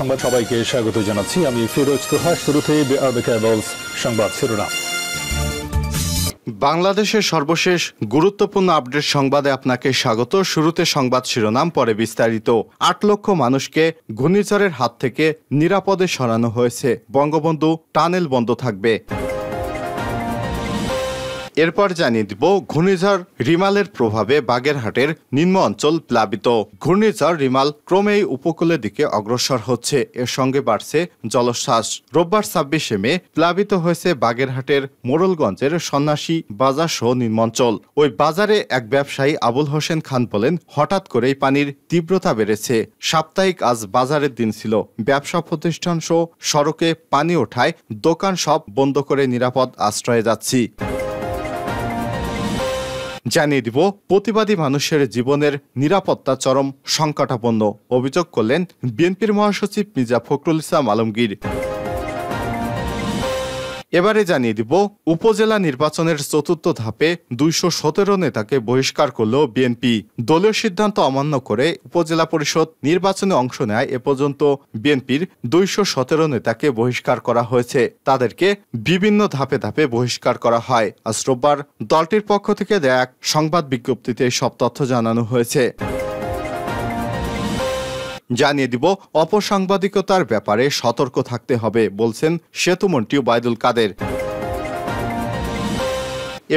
সংবাদ সবাইকে স্বাগত জানাচ্ছি আমি ফিরোজ তোহা। শুরুতে সংবাদ শিরোনাম। বাংলাদেশের সর্বশেষ গুরুত্বপূর্ণ আপডেট সংবাদে আপনাকে স্বাগত। শুরুতে সংবাদ শিরোনাম, পরে বিস্তারিত। ৮ লক্ষ মানুষকে ঘূর্ণিঝড়ের হাত থেকে নিরাপদে সরানো হয়েছে। বঙ্গবন্ধু টানেল বন্ধ থাকবে। এরপর জানিয়ে দিব, ঘূর্ণিঝড় রিমালের প্রভাবে বাগেরহাটের নিম্ন অঞ্চল প্লাবিত। ঘূর্ণিঝড় রিমাল ক্রমেই উপকূলের দিকে অগ্রসর হচ্ছে, এর সঙ্গে বাড়ছে জলোচ্ছ্বাস। রোববার ২৬শে মে প্লাবিত হয়েছে বাগেরহাটের মোড়লগঞ্জের সন্ন্যাসী বাজার সহ নিম্নাঞ্চল। ওই বাজারে এক ব্যবসায়ী আবুল হোসেন খান বলেন, হঠাৎ করেই পানির তীব্রতা বেড়েছে। সাপ্তাহিক আজ বাজারের দিন ছিল। ব্যবসা প্রতিষ্ঠান সহ সড়কে পানি ওঠায় দোকান সব বন্ধ করে নিরাপদ আশ্রয়ে যাচ্ছি। জানিয়ে দিব, প্রতিবাদী মানুষের জীবনের নিরাপত্তা চরম সংকটাপন্ন, অভিযোগ করলেন বিএনপির মহাসচিব মির্জা ফখরুল ইসলাম আলমগীর। এবারে জানিয়ে দিব, উপজেলা নির্বাচনের চতুর্থ ধাপে ২১৭ নেতাকে বহিষ্কার করল বিএনপি। দলীয় সিদ্ধান্ত অমান্য করে উপজেলা পরিষদ নির্বাচনে অংশ নেয় এ পর্যন্ত বিএনপির ২১৭ নেতাকে বহিষ্কার করা হয়েছে। তাদেরকে বিভিন্ন ধাপে ধাপে বহিষ্কার করা হয়। আজ রোববার দলটির পক্ষ থেকে দেয়া এক সংবাদ বিজ্ঞপ্তিতে সব তথ্য জানানো হয়েছে। জানিয়ে দিব, অপসাংবাদিকতার ব্যাপারে সতর্ক থাকতে হবে বলছেন সেতুমন্ত্রী ওবায়দুল কাদের।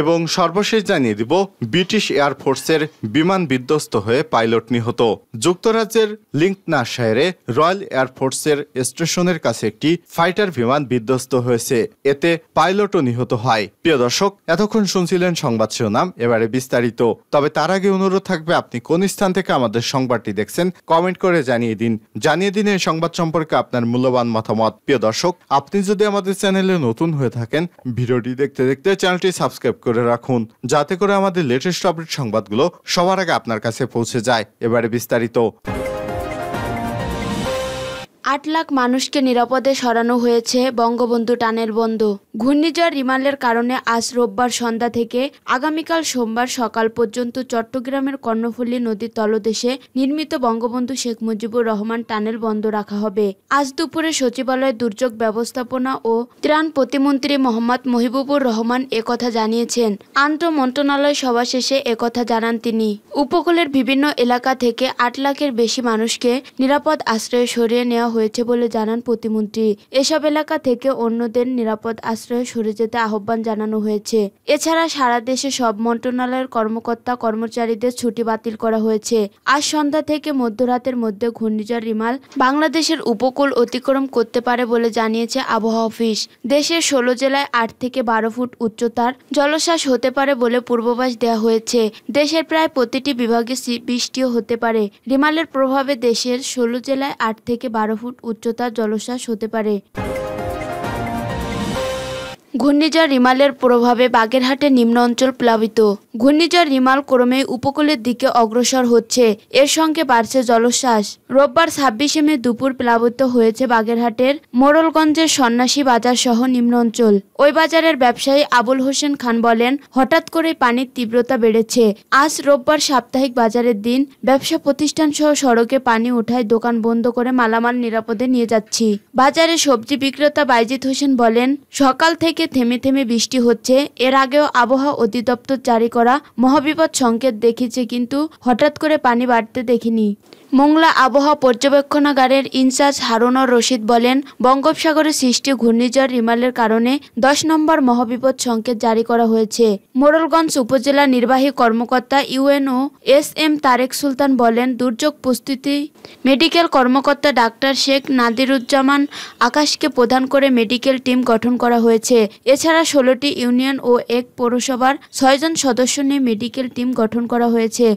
এবং সর্বশেষ জানিয়ে দিব, ব্রিটিশ এয়ারফোর্সের বিমান বিধ্বস্ত হয়ে পাইলট নিহত। যুক্তরাজ্যের লিঙ্কনাশায়ারে রয়্যাল এয়ারফোর্সের স্টেশনের কাছে একটি ফাইটার বিমান বিধ্বস্ত হয়েছে, এতে পাইলটও নিহত হয়। প্রিয় দর্শক, এতক্ষণ শুনছিলেন সংবাদ শিরোনাম, এবারে বিস্তারিত। তবে তার আগে অনুরোধ থাকবে, আপনি কোন স্থান থেকে আমাদের সংবাদটি দেখছেন কমেন্ট করে জানিয়ে দিন এই সংবাদ সম্পর্কে আপনার মূল্যবান মতামত। প্রিয় দর্শক, আপনি যদি আমাদের চ্যানেলে নতুন হয়ে থাকেন, ভিডিওটি দেখতে দেখতে চ্যানেলটি সাবস্ক্রাইব করে রাখুন, যাতে করে আমাদের লেটেস্ট আপডেট সংবাদগুলো সবার আগে আপনার কাছে পৌঁছে যায়। এবারে বিস্তারিত। ৮ লাখ মানুষকে নিরাপদে সরানো হয়েছে। বঙ্গবন্ধু টানেল বন্ধ। ঘূর্ণিঝড় রিমালের কারণে আজ রোববার সন্ধ্যা থেকে আগামীকাল সোমবার সকাল পর্যন্ত চট্টগ্রামের কর্ণফুলী নদীর তলদেশে নির্মিত বঙ্গবন্ধু শেখ মুজিবুর রহমান টানেল বন্ধ রাখা হবে। আজ দুপুরে সচিবালয়ের দুর্যোগ ব্যবস্থাপনা ও ত্রাণ প্রতিমন্ত্রী মোহাম্মদ মহিবুবুর রহমান একথা জানিয়েছেন। আন্তঃ মন্ত্রণালয় সভা শেষে একথা জানান তিনি। উপকূলের বিভিন্ন এলাকা থেকে ৮ লাখের বেশি মানুষকে নিরাপদ আশ্রয়ে সরিয়ে নেওয়া হয়েছে বলে জানান প্রতিমন্ত্রী। এসব এলাকা থেকে অন্যদের নিরাপদ আশ্রয়ে সরে যেতে আহ্বান জানানো হয়েছে। এছাড়া সারা দেশে সব মন্ত্রণালয়ের কর্মকর্তা কর্মচারীদের ছুটি বাতিল করা হয়েছে। আজ সন্ধ্যা থেকে মধ্যরাতের মধ্যে ঘূর্ণিঝড় রিমাল বাংলাদেশের উপকূল অতিক্রম করতে পারে বলে জানিয়েছে আবহাওয়া অফিস। দেশের ১৬ জেলায় ৮ থেকে ১২ ফুট উচ্চতার জলোচ্ছ্বাস হতে পারে বলে পূর্বাভাস দেওয়া হয়েছে। দেশের প্রায় প্রতিটি বিভাগে বৃষ্টিও হতে পারে। রিমালের প্রভাবে দেশের ১৬ জেলায় ৮ থেকে ১২ ফুট উচ্চতার জলোচ্ছ্বাস হতে পারে। ঘূর্ণিঝড় রিমালের প্রভাবে বাগেরহাটের নিম্ন অঞ্চল প্লাবিত। ঘূর্ণিঝড় রিমাল ক্রমেই উপকূলের দিকে অগ্রসর হচ্ছে, এর সঙ্গে বাড়ছে জলোচ্ছ্বাস। রোববার ২৬শে মে দুপুর প্লাবিত হয়েছে বাগেরহাটের মোড়লগঞ্জের সন্ন্যাসী বাজার সহ নিম্ন অঞ্চল। ওই বাজারের ব্যবসায়ী আবুল হোসেন খান বলেন, হঠাৎ করে পানির তীব্রতা বেড়েছে। আজ রোববার সাপ্তাহিক বাজারের দিন। ব্যবসা প্রতিষ্ঠান সহ সড়কে পানি ওঠায় দোকান বন্ধ করে মালামাল নিরাপদে নিয়ে যাচ্ছি। বাজারে সবজি বিক্রেতা বাইজিদ হোসেন বলেন, সকাল থেকে থেমে থেমে বৃষ্টি হচ্ছে। এর আগেও আবহাওয়া অধিদপ্তর জারি করা মহাবিপদ সংকেত দেখেছে, কিন্তু হঠাৎ করে পানি বাড়তে দেখিনি। মোংলা আবহাওয়া পর্যবেক্ষণাগারের ইনচার্জ হারুনুর রশিদ বলেন, বঙ্গোপসাগরে সৃষ্টি ঘূর্ণিঝড় রিমালের কারণে ১০ নম্বর মহাবিপদ সংকেত জারি করা হয়েছে। মোড়লগঞ্জ উপজেলা নির্বাহী কর্মকর্তা ইউএনও এস.এম. তারেক সুলতান বলেন, দুর্যোগ প্রস্তুতি মেডিকেল কর্মকর্তা ডাক্তার শেখ নাদিরুজ্জামান আকাশকে প্রধান করে মেডিকেল টিম গঠন করা হয়েছে। এছাড়া ১৬টি ইউনিয়ন ও এক পৌরসভার ৬ জন সদস্য নিয়ে মেডিকেল টিম গঠন করা হয়েছে।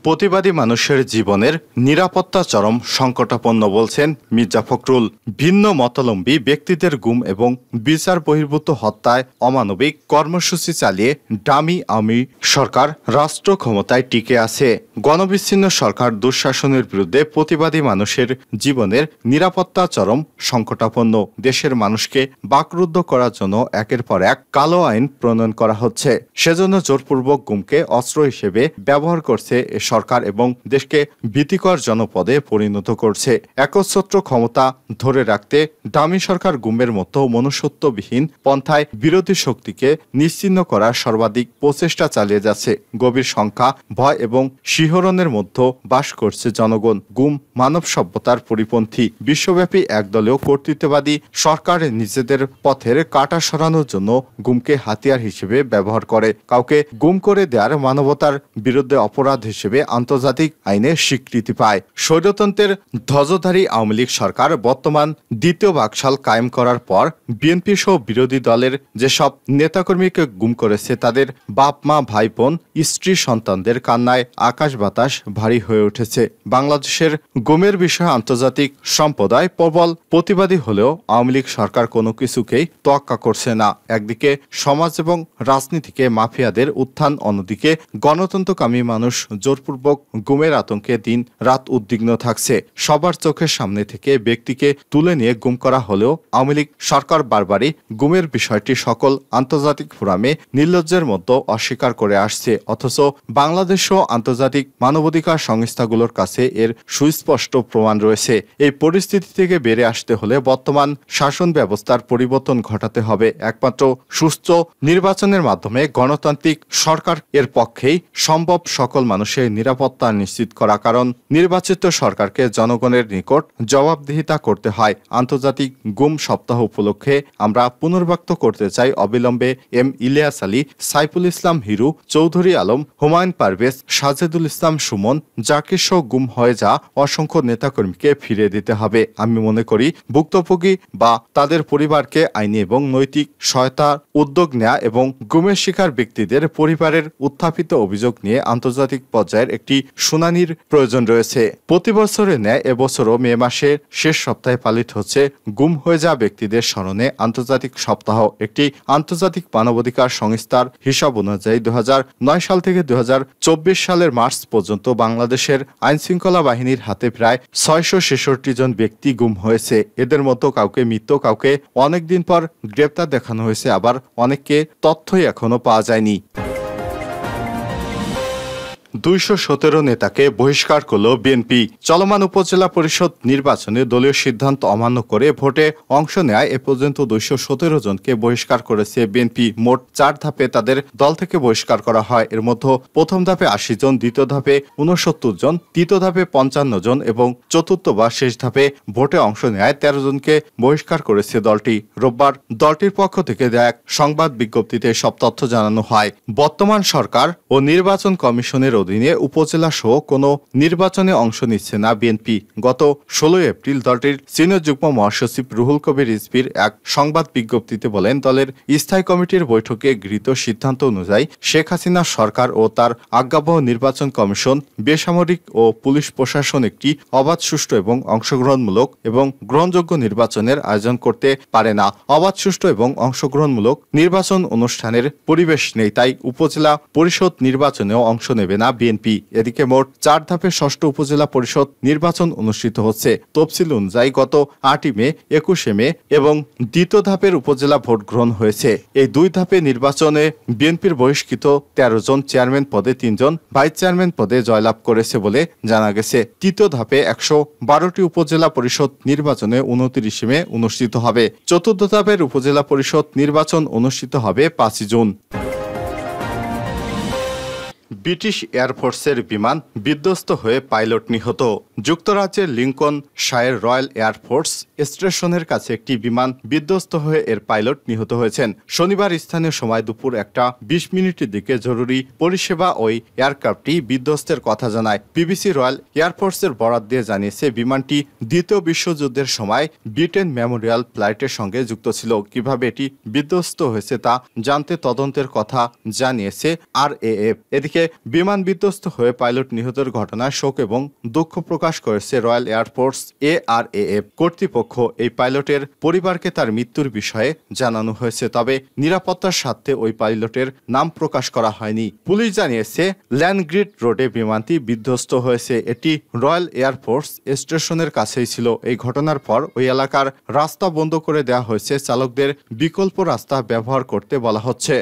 প্রতিবাদী মানুষের জীবনের নিরাপত্তা চরম সংকটাপন্ন বলছেন মির্জা ফখরুল। ভিন্ন মতাবলম্বী ব্যক্তিদের গুম এবং বিচার বহির্ভূত হত্যায় অমানবিক কর্মসূচি চালিয়ে ডামি আওয়ামী সরকার রাষ্ট্র ক্ষমতায় টিকে আছে। গণবিচ্ছিন্ন সরকার দুঃশাসনের বিরুদ্ধে প্রতিবাদী মানুষের জীবনের নিরাপত্তা চরম সংকটাপন্ন। দেশের মানুষকে বাকরুদ্ধ করার জন্য একের পর এক কালো আইন প্রণয়ন করা হচ্ছে। সেজন্য জোরপূর্বক গুমকে অস্ত্র হিসেবে ব্যবহার করছে এ সরকার এবং দেশকে ভীতিকর জনপদে পরিণত করছে। একচ্ছত্র ক্ষমতা ধরে রাখতে ডামি সরকার গুমের মতো মনুষ্যত্ববিহীন পন্থায় বিরোধী শক্তিকে নিশ্চিহ্ন করার সর্বাধিক প্রচেষ্টা চালিয়ে যাচ্ছে। গভীর সংখ্যা, ভয় এবং শিহরণের মধ্যে বাস করছে জনগণ। গুম মানব সভ্যতার পরিপন্থী। বিশ্বব্যাপী একদলীয় কর্তৃত্ববাদী সরকার নিজেদের পথের কাঁটা সরানোর জন্য গুমকে হাতিয়ার হিসেবে ব্যবহার করে। কাউকে গুম করে দেওয়ার মানবতার বিরুদ্ধে অপরাধ হিসেবে আন্তর্জাতিক আইনে স্বীকৃতি পায়। স্বৈরতন্ত্রের ধ্বজধারী আওয়ামী লীগ সরকার বর্তমান দ্বিতীয় বাকশাল কায়েম করার পর বিএনপি সহ বিরোধী দলের যেসব নেতাকর্মীকে গুম করেছে তাদের বাপ মা ভাই বোন স্ত্রী সন্তানদের কান্নায় আকাশ বাতাস ভারী হয়ে উঠেছে। বাংলাদেশের গুমের বিষয়ে আন্তর্জাতিক সম্প্রদায় প্রবল প্রতিবাদী হলেও আওয়ামী লীগ সরকার কোনো কিছুকেই তোয়াক্কা করছে না। একদিকে সমাজ এবং রাজনীতিকে মাফিয়াদের উত্থান, অন্যদিকে গণতন্ত্রকামী মানুষ জোরপূর্বক গুমের আতঙ্কে দিন রাত উদ্বিগ্ন থাকছে। সবার চোখের সামনে থেকে ব্যক্তিকে তুলে নিয়ে গুম করা হলেও আওয়ামী লীগ সরকার বারবারই গুমের বিষয়টি সকল আন্তর্জাতিক ফোরামে নির্লজ্জের মতো অস্বীকার করে আসছে। অথচ বাংলাদেশ ও আন্তর্জাতিক মানবাধিকার সংস্থাগুলোর কাছে এর সুস্পষ্ট প্রমাণ রয়েছে। এই পরিস্থিতি থেকে বেরিয়ে আসতে হলে বর্তমান শাসন ব্যবস্থার পরিবর্তন ঘটাতে হবে। একমাত্র সুস্থ নির্বাচনের মাধ্যমে গণতান্ত্রিক সরকার এর পক্ষেই সম্ভব সকল মানুষের নিরাপত্তা নিশ্চিত করা। কারণ নির্বাচিত সরকারকে জনগণের নিকট জবাবদিহিতা করতে হয়। আন্তর্জাতিক গুম সপ্তাহ উপলক্ষে আমরা পুনর্ব্যক্ত করতে চাই অবিলম্বে এম ইলিয়াস আলী, সাইফুল ইসলাম হিরু, চৌধুরী আলম, হুমায়ুন পারভেজ, সাজেদুল ইসলাম সুমন, জাকির সহ গুম হয়ে যা অসংখ্য নেতাকর্মীকে ফিরিয়ে দিতে হবে। আমি মনে করি ভুক্তভোগী বা তাদের পরিবারকে আইনি এবং নৈতিক সহায়তার উদ্যোগ নেওয়া এবং গুমের শিকার ব্যক্তিদের পরিবারের উত্থাপিত অভিযোগ নিয়ে আন্তর্জাতিক পর্যায়ের একটি শুনানির প্রয়োজন রয়েছে। প্রতি বছরের ন্যায় এবছরও মে মাসের শেষ সপ্তাহে পালিত হচ্ছে গুম হয়ে যাওয়া ব্যক্তিদের স্মরণে আন্তর্জাতিক সপ্তাহ। একটি আন্তর্জাতিক মানবাধিকার সংস্থার হিসাব অনুযায়ী 2009 সাল থেকে 2024 সালের মার্চ পর্যন্ত বাংলাদেশের আইনশৃঙ্খলা বাহিনীর হাতে প্রায় 666 জন ব্যক্তি গুম হয়েছে। এদের মধ্যে কাউকে মৃত্যু, কাউকে অনেকদিন পর গ্রেপ্তার দেখানো হয়েছে, আবার অনেককে তথ্যই এখনো পাওয়া যায়নি। 217 নেতাকে বহিষ্কার করল বিএনপি। চলমান উপজেলা পরিষদ নির্বাচনে দলীয় সিদ্ধান্ত অমান্য করে ভোটে অংশ নেয় এ পর্যন্ত 217 জনকে বহিষ্কার করেছে বিএনপি। মোট 4 ধাপে তাদের দল থেকে বহিষ্কার করা হয়। এর মধ্যে প্রথম ধাপে 80 জন, দ্বিতীয় ধাপে 69 জন, তৃতীয় ধাপে 55 জন এবং চতুর্থ বা শেষ ধাপে ভোটে অংশ নেয় 13 জনকে বহিষ্কার করেছে দলটি। রোববার দলটির পক্ষ থেকে দেয়া এক সংবাদ বিজ্ঞপ্তিতে সব তথ্য জানানো হয়। বর্তমান সরকার ও নির্বাচন কমিশনের অধীনে উপজেলা সহ কোনো নির্বাচনে অংশ নিচ্ছে না বিএনপি। গত 16 এপ্রিল দলটির সিনিয়র যুগ্ম মহাসচিব রুহুল কবির রিজভীর এক সংবাদ বিজ্ঞপ্তিতে বলেন, দলের স্থায়ী কমিটির বৈঠকে গৃহীত সিদ্ধান্ত অনুযায়ী শেখ হাসিনা সরকার ও তার আজ্ঞাবহ নির্বাচন কমিশন বেসামরিক ও পুলিশ প্রশাসন একটি অবাধ, সুষ্ঠু এবং অংশগ্রহণমূলক এবং গ্রহণযোগ্য নির্বাচনের আয়োজন করতে পারে না। অবাধ, সুষ্ঠু এবং অংশগ্রহণমূলক নির্বাচন অনুষ্ঠানের পরিবেশ নেই, তাই উপজেলা পরিষদ নির্বাচনেও অংশ নেবে না বিএনপি। এদিকে মোট 4 ধাপে 6ষ্ঠ উপজেলা পরিষদ নির্বাচন অনুষ্ঠিত হচ্ছে। তফসিল অনুযায়ী গত 8 মে, 21 মে এবং দ্বিতীয় ধাপের উপজেলা ভোট গ্রহণ হয়েছে। এই 2 ধাপে নির্বাচনে বিএনপির বহিষ্কৃত 13 জন চেয়ারম্যান পদে 3 জন, ভাইস চেয়ারম্যান পদে জয়লাভ করেছে বলে জানা গেছে। তৃতীয় ধাপে 112টি উপজেলা পরিষদ নির্বাচনে 29 মে অনুষ্ঠিত হবে। চতুর্থ ধাপের উপজেলা পরিষদ নির্বাচন অনুষ্ঠিত হবে 5 জুন। ব্রিটিশ এয়ারফোর্সের বিমান বিধ্বস্ত হয়ে পাইলট নিহত। যুক্তরাজ্যের লিঙ্কন শায়ার রয়্যাল এয়ারফোর্স স্টেশনের কাছে একটি বিমান বিধ্বস্ত হয়ে এর পাইলট নিহত হয়েছেন। শনিবার স্থানীয় সময় দুপুর 1:20 দিকে জরুরি পরিষেবা ওই এয়ারক্রাফটটি বিধ্বস্তের কথা জানায়। বিবিসি রয়্যাল এয়ারফোর্সের বরাত দিয়ে জানিয়েছে, বিমানটি দ্বিতীয় বিশ্বযুদ্ধের সময় ব্রিটেন মেমোরিয়াল ফ্লাইটের সঙ্গে যুক্ত ছিল। কিভাবে এটি বিধ্বস্ত হয়েছে তা জানতে তদন্তের কথা জানিয়েছে RAF। এদিকে বিমান বিধ্বস্ত হয়ে পাইলট নিহতের ঘটনায় শোক এবং দুঃখ প্রকাশ করেছে রয়্যাল এয়ারফোর্স ARAF কর্তৃপক্ষ। এই পাইলটের পরিবারকে তার মৃত্যুর বিষয়ে জানানো হয়েছে, তবে নিরাপত্তার স্বার্থে ওই পাইলটের নাম প্রকাশ করা হয়নি। পুলিশ জানিয়েছে, ল্যান্ডগ্রিড রোডে বিমানটি বিধ্বস্ত হয়েছে। এটি রয়্যাল এয়ারফোর্স স্টেশনের কাছেই ছিল। এই ঘটনার পর ওই এলাকার রাস্তা বন্ধ করে দেওয়া হয়েছে। চালকদের বিকল্প রাস্তা ব্যবহার করতে বলা হচ্ছে।